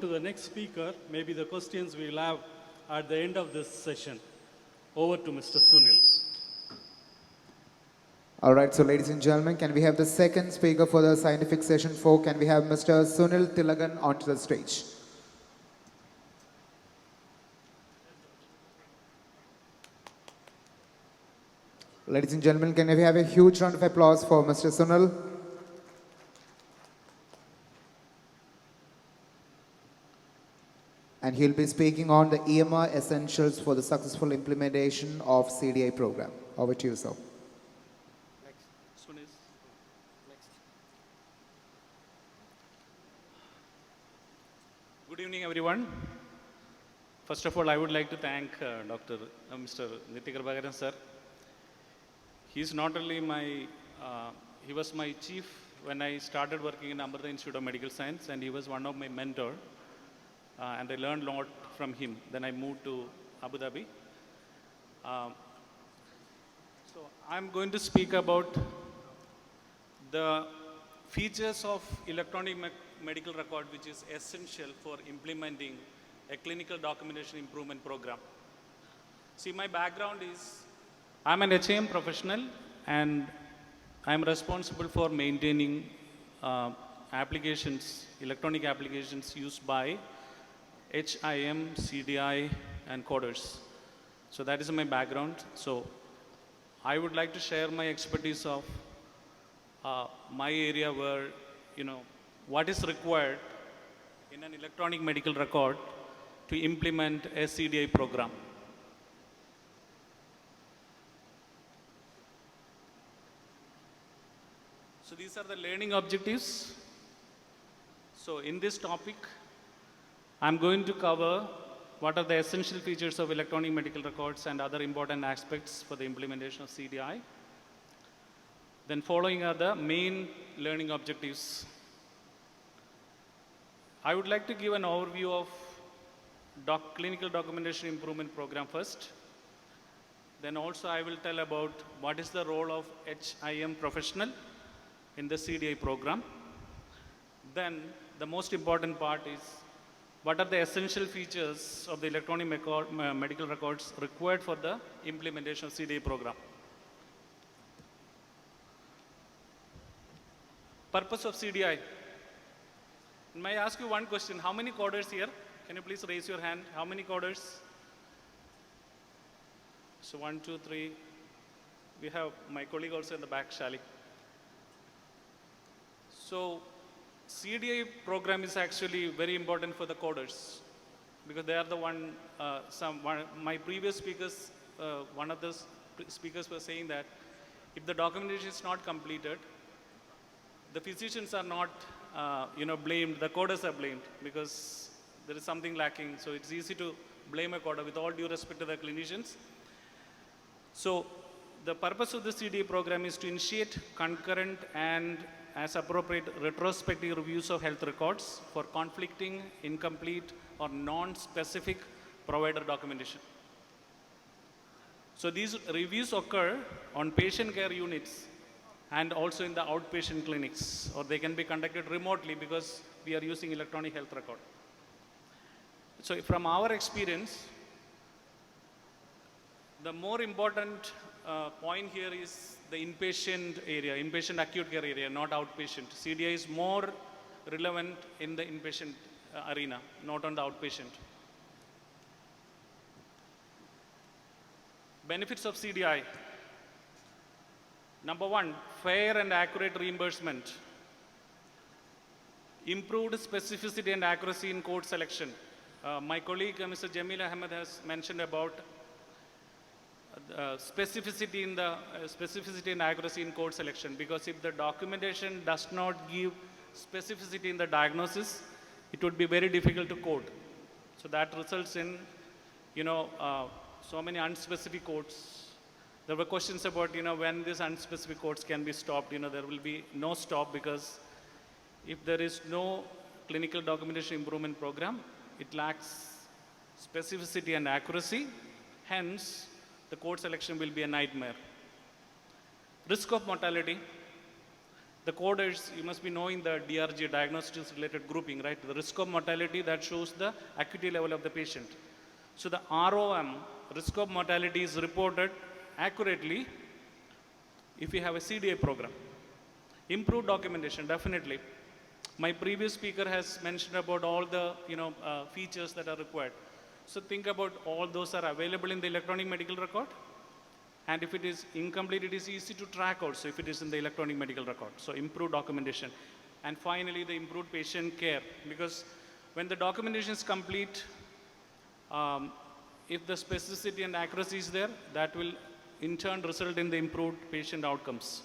to the next speaker, maybe the questions we will have at the end of this session. Over to Mr. Sunil. All right, so ladies and gentlemen, can we have the second speaker for the scientific session 4? Can we have Mr. Sunil Tilagan onto the stage? Ladies and gentlemen, can we have a huge round of applause for Mr. Sunil? And he'll be speaking on the EMR essentials for the successful implementation of CDI program. Over to you, sir. Good evening, everyone. First of all, I would like to thank Mr. Nitya Prabhakaran sir. He's not only he was my chief when I started working in Amrita Institute of Medical Science, and he was one of my mentors. And I learned a lot from him. Then I moved to Abu Dhabi. So I'm going to speak about the features of electronic medical record, which is essential for implementing a clinical documentation improvement program. See, my background is, I'm an HIM professional, and I'm responsible for maintaining applications, electronic applications used by HIM, CDI, and coders. So that is my background. So I would like to share my expertise of my area where, what is required in an electronic medical record to implement a CDI program. So these are the learning objectives. So in this topic, I'm going to cover what are the essential features of electronic medical records and other important aspects for the implementation of CDI. Then following are the main learning objectives. I would like to give an overview of clinical documentation improvement program first. Then also I will tell about what is the role of HIM professional in the CDI program. Then the most important part is what are the essential features of the electronic medical records required for the implementation of CDI program. Purpose of CDI. May I ask you one question? How many coders here? Can you please raise your hand? How many coders? So 1, 2, 3. We have my colleague also in the back, Shali. So CDI program is actually very important for the coders because they are the my previous speakers, one of the speakers was saying that if the documentation is not completed, the physicians are not blamed, the coders are blamed because there is something lacking. So it's easy to blame a coder with all due respect to the clinicians. So the purpose of the CDI program is to initiate concurrent and as appropriate retrospective reviews of health records for conflicting, incomplete, or non-specific provider documentation. So these reviews occur on patient care units and also in the outpatient clinics, or they can be conducted remotely because we are using electronic health record. So from our experience, the more important point here is the inpatient area, inpatient acute care area, not outpatient. CDI is more relevant in the inpatient arena, not on the outpatient. Benefits of CDI. Number one, fair and accurate reimbursement. Improved specificity and accuracy in code selection. My colleague, Mr. Jamil Ahmed, has mentioned about specificity and accuracy in code selection, because if the documentation does not give specificity in the diagnosis, it would be very difficult to code. So that results in, so many unspecific codes. There were questions about, when these unspecific codes can be stopped. There will be no stop because if there is no clinical documentation improvement program, it lacks specificity and accuracy. Hence, the code selection will be a nightmare. Risk of mortality. The coders, you must be knowing the DRG, diagnostics related grouping, right? The risk of mortality that shows the acuity level of the patient. So the ROM, risk of mortality, is reported accurately if you have a CDI program. Improved documentation, definitely. My previous speaker has mentioned about all the features that are required. So think about all those are available in the electronic medical record. And if it is incomplete, it is easy to track also if it is in the electronic medical record. So improved documentation. And finally, the improved patient care. Because when the documentation is complete, if the specificity and accuracy is there, that will in turn result in the improved patient outcomes.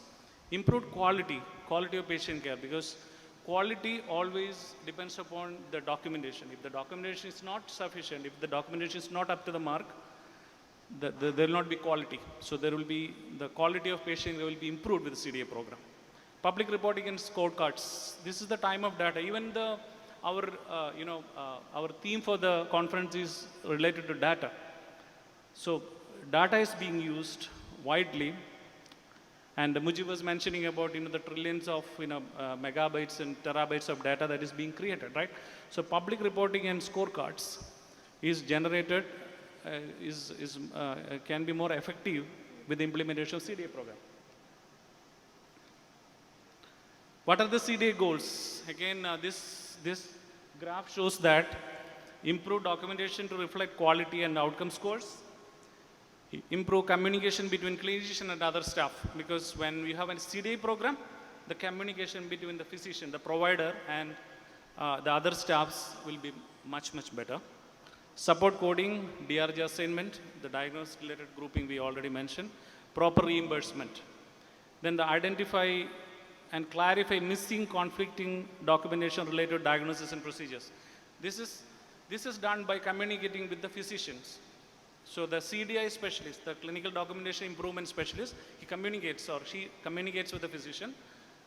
Improved quality of patient care, because quality always depends upon the documentation. If the documentation is not sufficient, if the documentation is not up to the mark, there will not be quality. So there will be the quality of patient will be improved with the CDA program. Public reporting and scorecards. This is the time of data. Even our theme for the conference is related to data. So data is being used widely. And Mujib was mentioning about the trillions of megabytes and terabytes of data that is being created, right? So public reporting and scorecards is generated, can be more effective with the implementation of CDA program. What are the CDA goals? Again, this graph shows that improve documentation to reflect quality and outcome scores. Improve communication between clinician and other staff, because when we have a CDA program, the communication between the physician, the provider, and the other staffs will be much, much better. Support coding, DRG assignment, the diagnosis related grouping we already mentioned, proper reimbursement. Then the identify and clarify missing conflicting documentation related to diagnosis and procedures. This is done by communicating with the physicians. So the CDI specialist, the clinical documentation improvement specialist, he communicates or she communicates with the physician.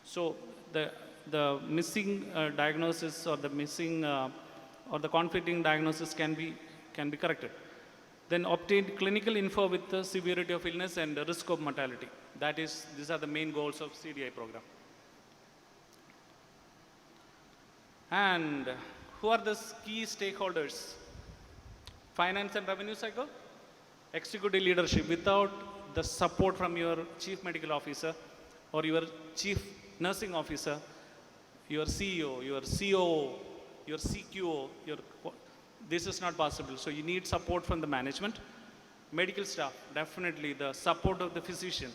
So the missing diagnosis or the missing or the conflicting diagnosis can be corrected. Then obtain clinical info with the severity of illness and the risk of mortality. These are the main goals of CDI program. And who are the key stakeholders? Finance and revenue cycle, executive leadership. Without the support from your chief medical officer or your chief nursing officer, your CEO, your COO, your CQO, this is not possible. So you need support from the management. Medical staff, definitely the support of the physician.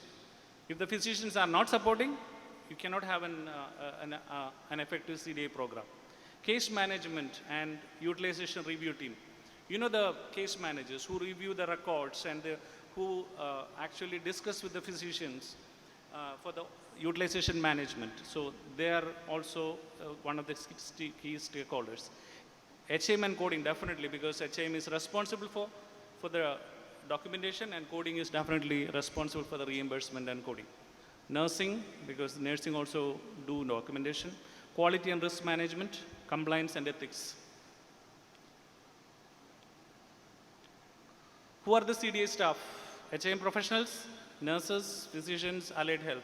If the physicians are not supporting, you cannot have an effective CDA program. Case management and utilization review team. You know the case managers who review the records and who actually discuss with the physicians for the utilization management. So they are also one of the key stakeholders. HM and coding, definitely, because HM is responsible for the documentation and coding is definitely responsible for the reimbursement and coding. Nursing, because nursing also do documentation. Quality and risk management, compliance and ethics. Who are the CDA staff? HIM professionals, nurses, physicians, allied health.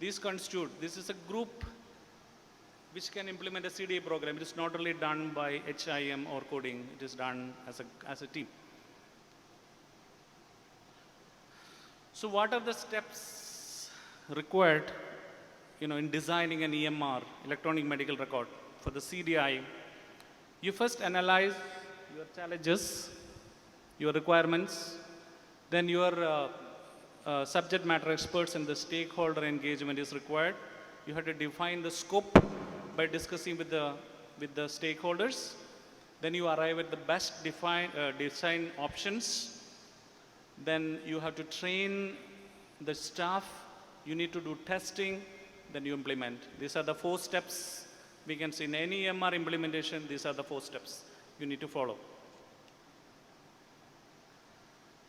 This is a group which can implement a CDA program. It is not only done by HIM or coding, it is done as a team. So what are the steps required in designing an EMR, electronic medical record, for the CDI? You first analyze your challenges, your requirements, then your subject matter experts and the stakeholder engagement is required. You have to define the scope by discussing with the stakeholders. Then you arrive at the best design options. Then you have to train the staff. You need to do testing. Then you implement. These are the 4 steps we can see in any EMR implementation. These are the 4 steps you need to follow.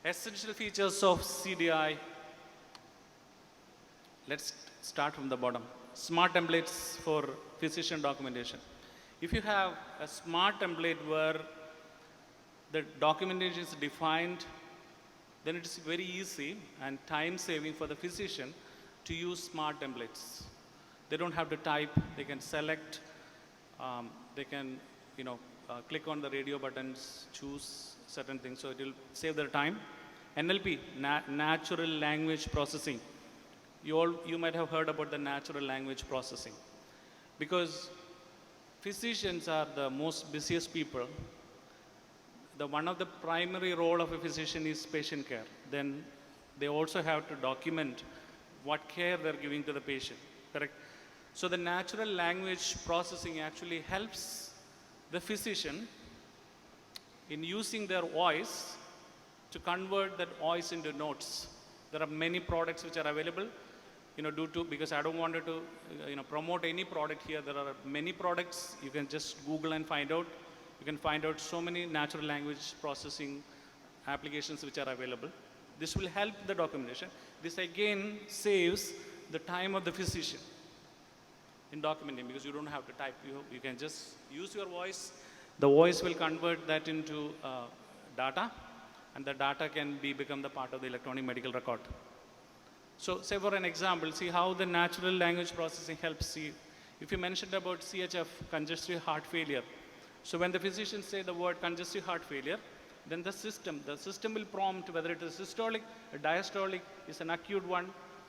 Essential features of CDI. Let's start from the bottom. Smart templates for physician documentation. If you have a smart template where the documentation is defined, then it is very easy and time saving for the physician to use smart templates. They don't have to type. They can select. They can, click on the radio buttons, choose certain things. So it will save their time. NLP, natural language processing. You might have heard about the natural language processing, because physicians are the most busiest people. One of the primary role of a physician is patient care. Then they also have to document what care they're giving to the patient, correct? So the natural language processing actually helps the physician in using their voice to convert that voice into notes. There are many products which are available, because I don't want to, promote any product here. There are many products. You can just Google and find out. You can find out so many natural language processing applications which are available. This will help the documentation. This again saves the time of the physician in documenting, because you don't have to type. You can just use your voice. The voice will convert that into data, and the data can become the part of the electronic medical record. So say for an example, see how the natural language processing helps you. If you mentioned about CHF, congestive heart failure. So when the physician say the word congestive heart failure, then the system will prompt whether it is systolic, a diastolic, is an acute one.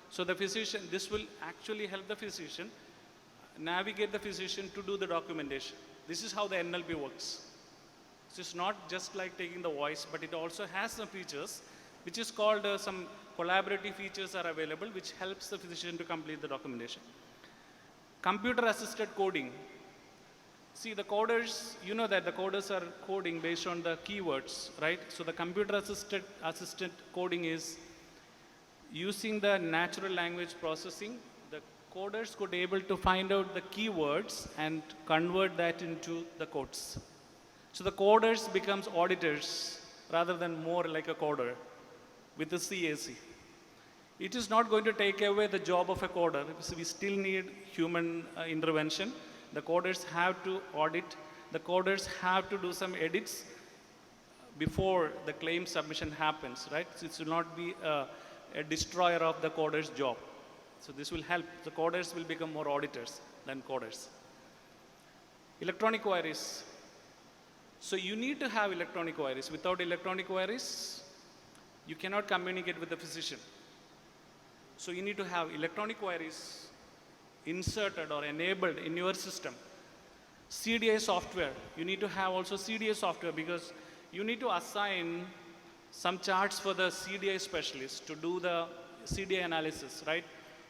So the physician, this will actually help the physician navigate the physician to do the documentation. This is how the NLP works. So it's not just like taking the voice, but it also has some features, which is called some collaborative features are available, which helps the physician to complete the documentation. Computer-assisted coding. See, the coders, you know that the coders are coding based on the keywords, right? So the computer-assisted coding is using the natural language processing. The coders could able to find out the keywords and convert that into the codes. So the coders becomes auditors rather than more like a coder with the CAC. It is not going to take away the job of a coder, because we still need human intervention. The coders have to audit. The coders have to do some edits before the claim submission happens, right? So it will not be a destroyer of the coder's job. So this will help. The coders will become more auditors than coders. Electronic queries. So you need to have electronic queries. Without electronic queries, you cannot communicate with the physician. So you need to have electronic queries inserted or enabled in your system. CDI software, you need to have also CDI software, because you need to assign some charts for the CDI specialist to do the CDI analysis, right?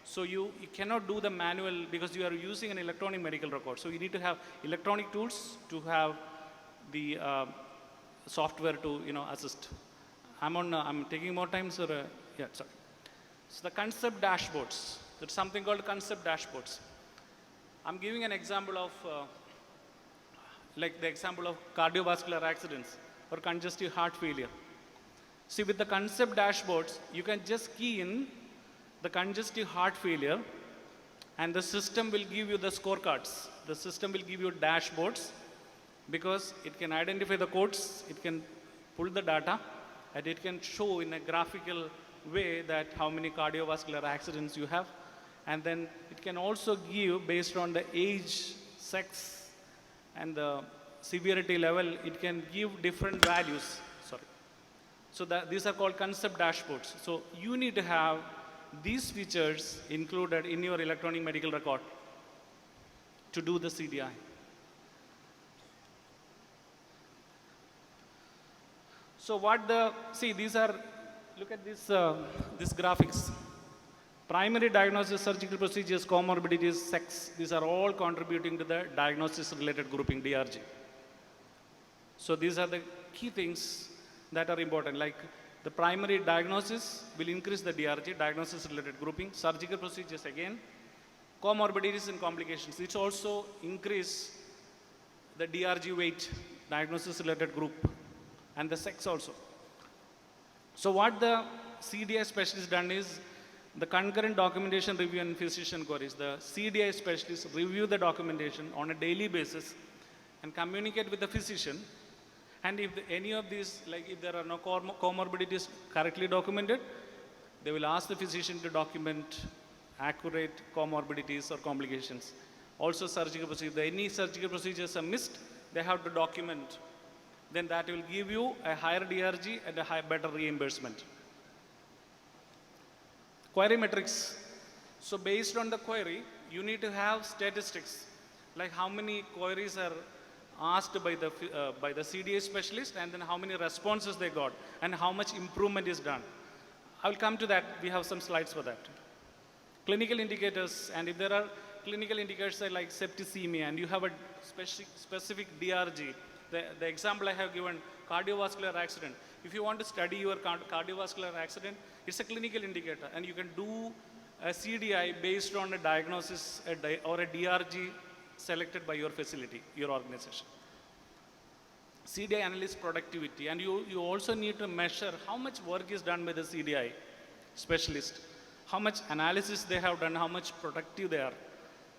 So you cannot do the manual, because you are using an electronic medical record. So you need to have electronic tools to have the software to assist. I'm taking more time, sir. Yeah, sorry. So the concept dashboards. There's something called concept dashboards. I'm giving an example of, like the example of cardiovascular accidents or congestive heart failure. See, with the concept dashboards, you can just key in the congestive heart failure, and the system will give you the scorecards. The system will give you dashboards, because it can identify the codes, it can pull the data, and it can show in a graphical way that how many cardiovascular accidents you have. And then it can also give, based on the age, sex, and the severity level, it can give different values. Sorry. So these are called concept dashboards. So you need to have these features included in your electronic medical record to do the CDI. So these are, look at this graphics. Primary diagnosis, surgical procedures, comorbidities, sex, these are all contributing to the diagnosis related grouping, DRG. So these are the key things that are important, like the primary diagnosis will increase the DRG, diagnosis related grouping, surgical procedures again, comorbidities and complications. It's also increase the DRG weight, diagnosis related group, and the sex also. So what the CDI specialist done is, the concurrent documentation review and physician queries. The CDI specialist review the documentation on a daily basis and communicate with the physician. And if any of these, like if there are no comorbidities correctly documented, they will ask the physician to document accurate comorbidities or complications. Also surgical procedure, if any surgical procedures are missed, they have to document. Then that will give you a higher DRG and a better reimbursement. Query metrics. So based on the query, you need to have statistics, like how many queries are asked by the CDA specialist, and then how many responses they got, and how much improvement is done. I will come to that. We have some slides for that. Clinical indicators, and if there are clinical indicators like septicemia, and you have a specific DRG, the example I have given, cardiovascular accident. If you want to study your cardiovascular accident, it's a clinical indicator, and you can do a CDI based on a diagnosis or a DRG selected by your facility, your organization. CDI analyst productivity, and you also need to measure how much work is done by the CDI specialist, how much analysis they have done, how much productive they are.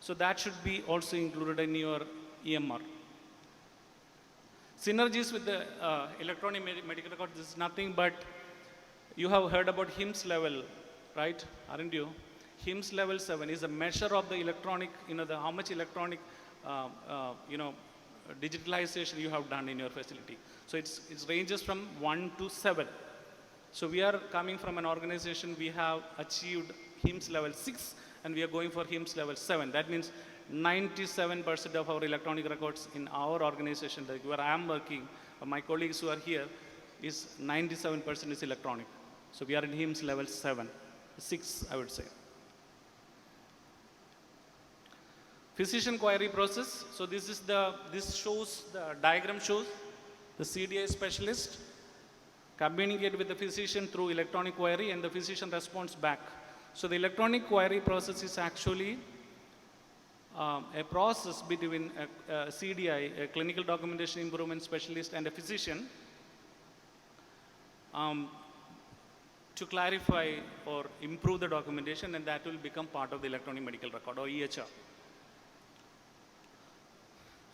So that should be also included in your EMR. Synergies with the electronic medical record, this is nothing but, you have heard about HIMSS level, right? Aren't you? HIMSS level 7 is a measure of the electronic, how much electronic, digitalization you have done in your facility. So it ranges from 1 to 7. So we are coming from an organization, we have achieved HIMSS level 6, and we are going for HIMSS level 7. That means 97% of our electronic records in our organization, like where I am working, my colleagues who are here, is 97% is electronic. So we are in HIMSS level 7, 6, I would say. Physician query process. So this shows, the diagram shows the CDI specialist communicate with the physician through electronic query, and the physician responds back. So the electronic query process is actually a process between a CDI, a clinical documentation improvement specialist, and a physician to clarify or improve the documentation, and that will become part of the electronic medical record, or EHR.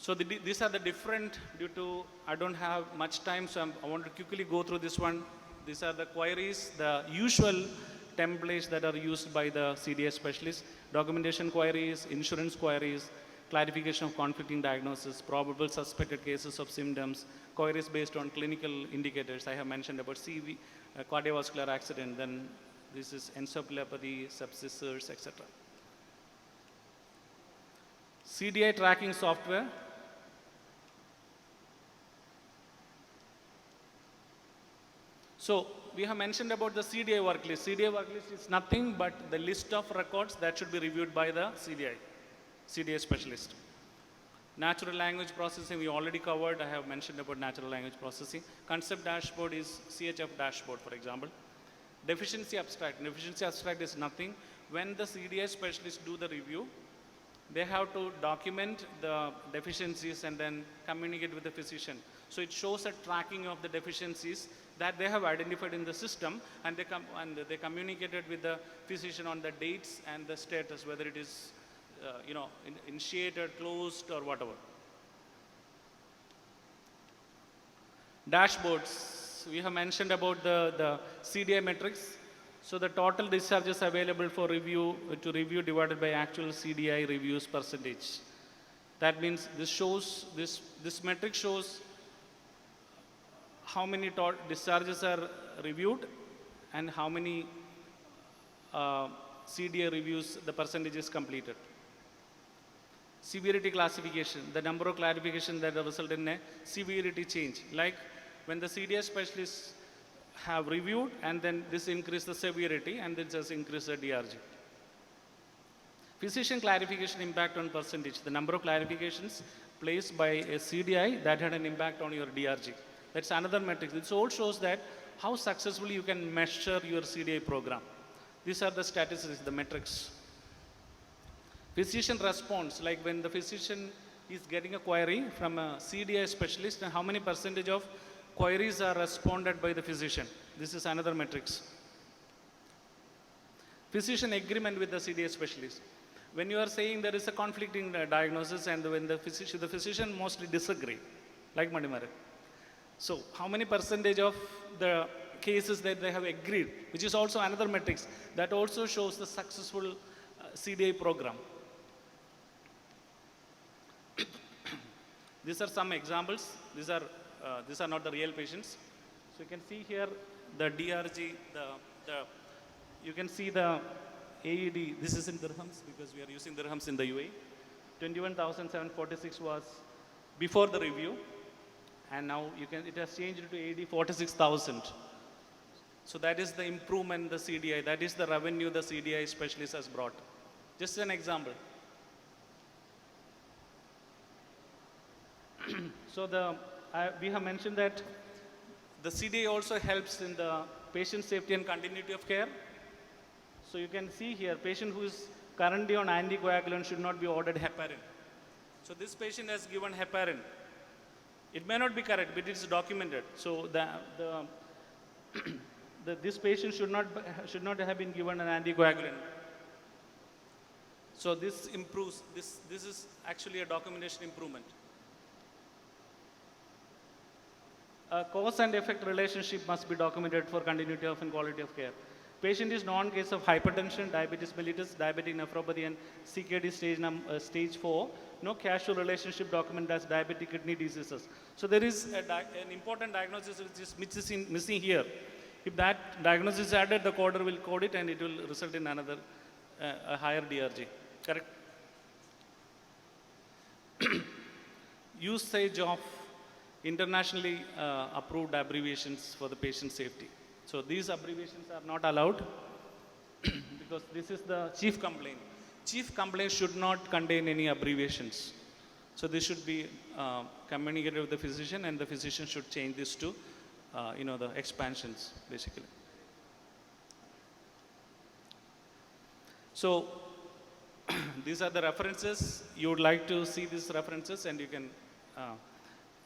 So these are the different, due to I don't have much time, so I want to quickly go through this one. These are the queries, the usual templates that are used by the CDS specialists: documentation queries, insurance queries, clarification of conflicting diagnosis, probable suspected cases of symptoms, queries based on clinical indicators. I have mentioned about CV, cardiovascular accident, then this is encephalopathy, sepsis, etc. CDI tracking software. So we have mentioned about the CDI work list. CDI work list is nothing but the list of records that should be reviewed by the CDI specialist. Natural language processing we already covered. I have mentioned about natural language processing. Concept dashboard is CHF dashboard, for example. Deficiency abstract. Deficiency abstract is nothing. When the CDI specialists do the review, they have to document the deficiencies and then communicate with the physician. So it shows a tracking of the deficiencies that they have identified in the system, and they communicated with the physician on the dates and the status, whether it is initiated, closed, or whatever. Dashboards. We have mentioned about the CDI metrics. So the total discharges available for review divided by actual CDI reviews percentage. That means this metric shows how many discharges are reviewed and how many CDI reviews the percentage is completed. Severity classification, the number of clarifications that result in a severity change. Like when the CDI specialists have reviewed, and then this increase the severity, and then just increase the DRG. Physician clarification impact on percentage. The number of clarifications placed by a CDI that had an impact on your DRG. That's another metric. This all shows that how successfully you can measure your CDI program. These are the statistics, the metrics. Physician response, like when the physician is getting a query from a CDI specialist, and how many percentage of queries are responded by the physician. This is another metrics. Physician agreement with the CDI specialist. When you are saying there is a conflicting diagnosis, and when the physician mostly disagree, like Madimare. So how many percentage of the cases that they have agreed, which is also another metrics that also shows the successful CDI program. These are some examples. These are not the real patients. So you can see here the DRG, you can see the AED. This is in dirhams because we are using dirhams in the UAE. 21,746 was before the review, and now it has changed to AED 46,000. So that is the improvement the CDI, that is the revenue the CDI specialist has brought. Just an example. So we have mentioned that the CDI also helps in the patient safety and continuity of care. So you can see here, patient who is currently on anticoagulant should not be ordered heparin. So this patient has given heparin. It may not be correct, but it is documented. So this patient should not have been given an anticoagulant. So this improves. This is actually a documentation improvement. A cause and effect relationship must be documented for continuity of and quality of care. Patient is non-case of hypertension, diabetes mellitus, diabetic nephropathy, and CKD stage 4. No causal relationship documented as diabetic kidney diseases. So there is an important diagnosis which is missing here. If that diagnosis is added, the coder will code it and it will result in another a higher DRG. Correct? Usage of internationally approved abbreviations for the patient safety. So these abbreviations are not allowed because this is the chief complaint. Chief complaint should not contain any abbreviations. So this should be communicated with the physician, and the physician should change this to the expansions basically. So these are the references. You would like to see these references and you can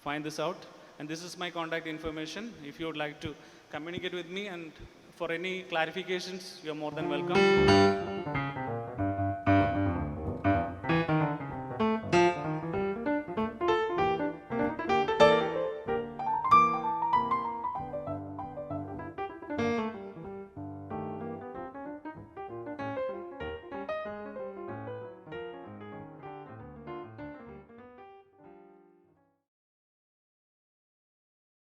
find this out. And this is my contact information. If you would like to communicate with me and for any clarifications, you are more than welcome.